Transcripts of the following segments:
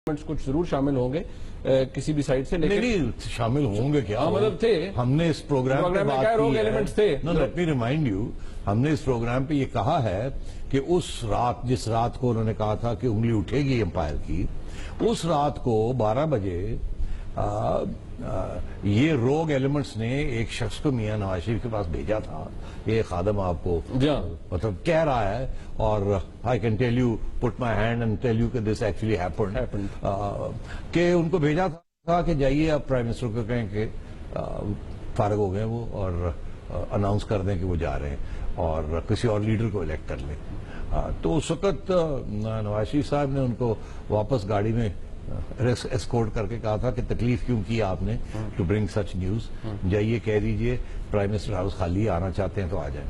کچھ ضرور شامل ہوں گے کسی بھی سائٹ سے، لیکن نہیں شامل ہوں گے کیا؟ مطلب تھے ہم نے اس پروگرام پہ بات کی ہے. لیٹ می ریمائنڈ یو، ہم نے اس پروگرام پہ یہ کہا ہے کہ اس رات، جس رات کو انہوں نے کہا تھا کہ انگلی اٹھے گی امپائر کی، اس رات کو 12 بجے یہ روگ ایلیمنٹس نے ایک شخص کو میاں نواز شریف کے پاس بھیجا تھا. یہ خادم آپ کو مطلب کہہ رہا ہے، اور I can tell you, put my hand and tell you کہ this actually happened. کہ ان کو بھیجا تھا کہ جائیے آپ پرائم منسٹر کو کہیں کہ فارغ ہو گئے وہ، اور اناؤنس کر دیں کہ وہ جا رہے ہیں اور کسی اور لیڈر کو الیکٹ کر لیں. تو اس وقت نواز شریف صاحب نے ان کو واپس گاڑی میں اسکورٹ کر کے کہا تھا کہ تکلیف کیوں کی آپ نے ٹو برنگ سچ نیوز، جائیے کہہ دیجئے پرائم منسٹر ہاؤس خالی، آنا چاہتے ہیں تو آ جائیں.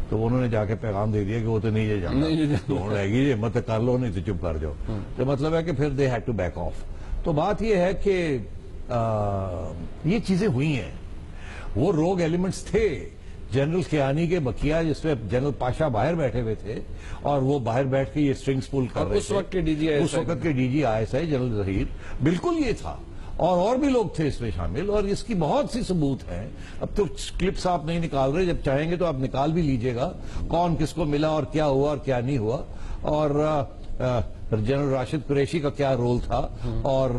تو انہوں نے جا کے پیغام دے دیا کہ وہ تو نہیں جانا، تو رہے گی یہ مت کر لو نہیں تو چپ کر جاؤ. تو مطلب ہے کہ پھر they had to back off. تو بات یہ ہے کہ یہ چیزیں ہوئی ہیں. وہ روگ ایلیمنٹس تھے جنرل کیانی کے بکیا، جس میں جنرل پاشا باہر بیٹھے ہوئے تھے، اور وہ باہر بیٹھ کے یہ سٹرنگز پول کر رہے تھے. اس وقت کے D G I S I general Zaheer, بالکل یہ تھا. اور بھی لوگ تھے اس میں شامل، اور اس کی بہت سی ثبوت ہیں. اب تو کلپس آپ نہیں نکال رہے، جب چاہیں گے تو آپ نکال بھی لیجئے گا کون کس کو ملا اور کیا ہوا اور کیا نہیں ہوا، اور جنرل راشد قریشی کا کیا رول تھا، اور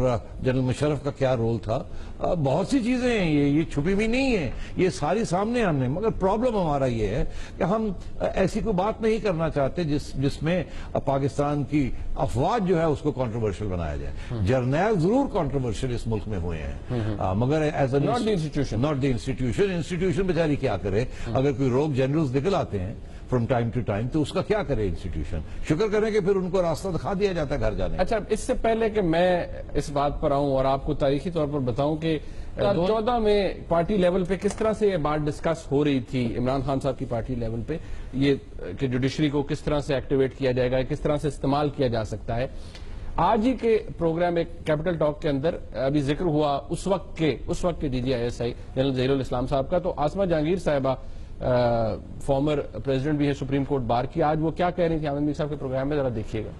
جنرل مشرف کا کیا رول تھا. بہت سی چیزیں ہیں، یہ چھپی بھی نہیں ہیں، یہ ساری سامنے ہم نے. مگر پرابلم ہمارا یہ ہے کہ ہم ایسی کوئی بات نہیں کرنا چاہتے جس میں پاکستان کی افواج جو ہے اس کو کنٹروورشل بنایا جائے. جرنیل ضرور کنٹروورشل اس ملک میں ہوئے ہیں، مگر as a not the institution بیچاری کیا کرے. اگر کوئی روگ جنرلز نکل آتے ہیں فرام ٹائم ٹو ٹائم تو اس کا کیا کرے انسٹیٹیوشن؟ شکر کریں کہ پھر ان کو راستہ دکھا دیا جاتا ہے گھر جانے. اچھا، اس سے پہلے کہ میں اس بات پر آؤں اور آپ کو تاریخی طور پر بتاؤں کہ 2014 میں پارٹی لیول پہ کس طرح سے یہ بات ڈسکس ہو رہی تھی عمران خان صاحب کی پارٹی لیول پہ، یہ کہ جوڈیشری کو کس طرح سے ایکٹیویٹ کیا جائے گا، کس طرح سے استعمال کیا جا سکتا ہے. آج ہی کے پروگرام ایک کیپٹل ٹاک کے اندر ابھی ذکر ہوا اس وقت کے D G I S I general Zaheer ul Islam صاحب کا. تو آسمہ جہانگیر صاحبہ فارمر پریزیڈنٹ بھی ہے سپریم کورٹ بار کی، آج وہ کیا کہہ رہی تھی احمد میر صاحب کے پروگرام میں، ذرا دیکھیے گا.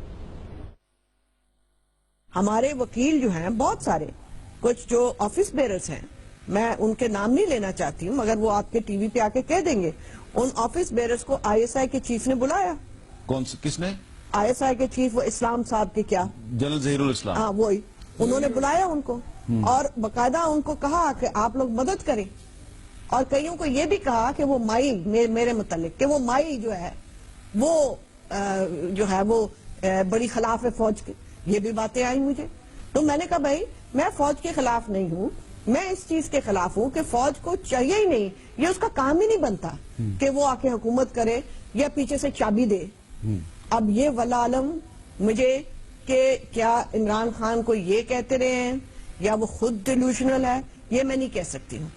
ہمارے وکیل جو ہیں بہت سارے، کچھ جو آفس بیررز ہیں، میں ان کے نام نہیں لینا چاہتی ہوں، مگر وہ آپ کے ٹی وی پہ آ کے کہہ دیں گے. ان آفس بیررز کو آئی ایس آئی کے چیف نے بلایا. کس نے؟ آئی ایس آئی کے چیف، وہ اسلام صاحب کے کیا جنرل ظہیر الاسلام، ہاں وہی، انہوں نے بلایا ان کو، اور باقاعدہ ان کو کہا کہ آپ لوگ مدد کریں. اور کئیوں کو یہ بھی کہا کہ وہ مائی، میرے متعلق کہ وہ مائی جو ہے وہ بڑی خلاف ہے فوج کی. یہ بھی باتیں آئی مجھے. تو میں نے کہا بھائی میں فوج کے خلاف نہیں ہوں، میں اس چیز کے خلاف ہوں کہ فوج کو چاہیے ہی نہیں، یہ اس کا کام ہی نہیں بنتا کہ وہ آ کے حکومت کرے یا پیچھے سے چابی دے. اب یہ واللہ عالم مجھے کہ کیا عمران خان کو یہ کہتے رہے ہیں یا وہ خود ڈیلوشنل ہے، یہ میں نہیں کہہ سکتی ہوں.